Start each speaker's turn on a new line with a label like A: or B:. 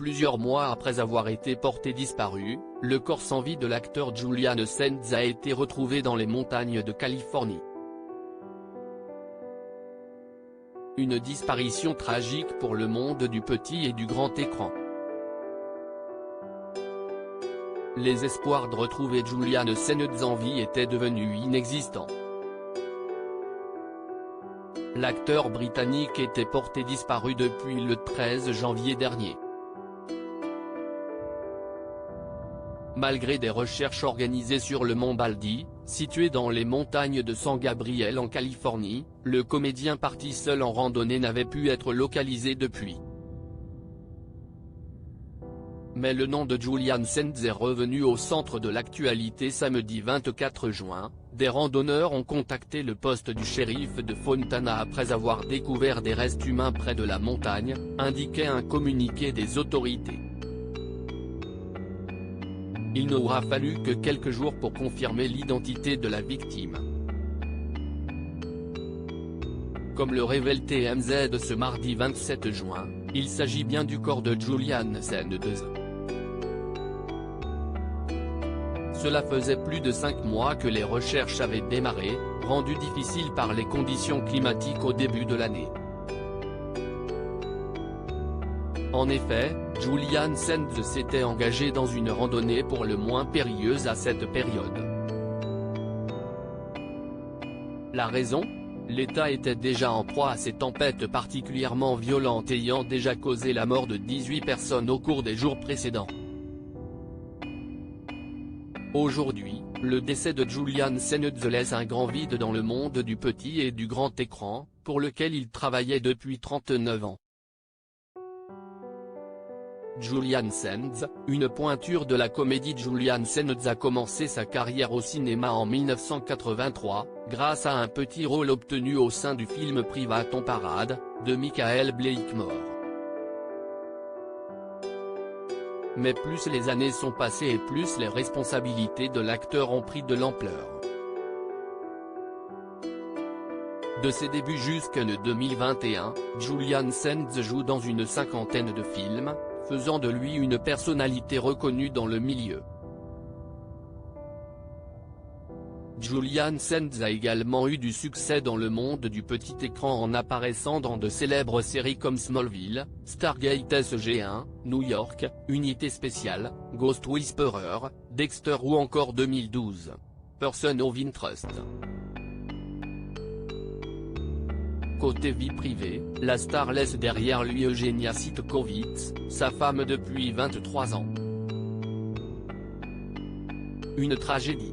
A: Plusieurs mois après avoir été porté disparu, le corps sans vie de l'acteur Julian Sands a été retrouvé dans les montagnes de Californie. Une disparition tragique pour le monde du petit et du grand écran. Les espoirs de retrouver Julian Sands en vie étaient devenus inexistants. L'acteur britannique était porté disparu depuis le 13 janvier dernier. Malgré des recherches organisées sur le mont Baldy, situé dans les montagnes de San Gabriel en Californie, le comédien parti seul en randonnée n'avait pu être localisé depuis. Mais le nom de Julian Sands est revenu au centre de l'actualité samedi 24 juin, des randonneurs ont contacté le poste du shérif de Fontana après avoir découvert des restes humains près de la montagne, indiquait un communiqué des autorités. Il n'aura fallu que quelques jours pour confirmer l'identité de la victime. Comme le révèle TMZ ce mardi 27 juin, il s'agit bien du corps de Julian Sands. Cela faisait plus de 5 mois que les recherches avaient démarré, rendues difficiles par les conditions climatiques au début de l'année. En effet, Julian Sands s'était engagé dans une randonnée pour le moins périlleuse à cette période. La raison ? L'État était déjà en proie à ces tempêtes particulièrement violentes ayant déjà causé la mort de 18 personnes au cours des jours précédents. Aujourd'hui, le décès de Julian Sands laisse un grand vide dans le monde du petit et du grand écran, pour lequel il travaillait depuis 39 ans. Julian Sands, une pointure de la comédie. Julian Sands a commencé sa carrière au cinéma en 1983, grâce à un petit rôle obtenu au sein du film Private on Parade, de Michael Blakemore. Mais plus les années sont passées et plus les responsabilités de l'acteur ont pris de l'ampleur. De ses débuts jusqu'en 2021, Julian Sands joue dans une cinquantaine de films, faisant de lui une personnalité reconnue dans le milieu. Julian Sands a également eu du succès dans le monde du petit écran en apparaissant dans de célèbres séries comme Smallville, Stargate SG-1, New York, Unité Spéciale, Ghost Whisperer, Dexter ou encore 2012. Person of Interest. Côté vie privée, la star laisse derrière lui Eugenia Sitkovits, sa femme depuis 23 ans. Une tragédie.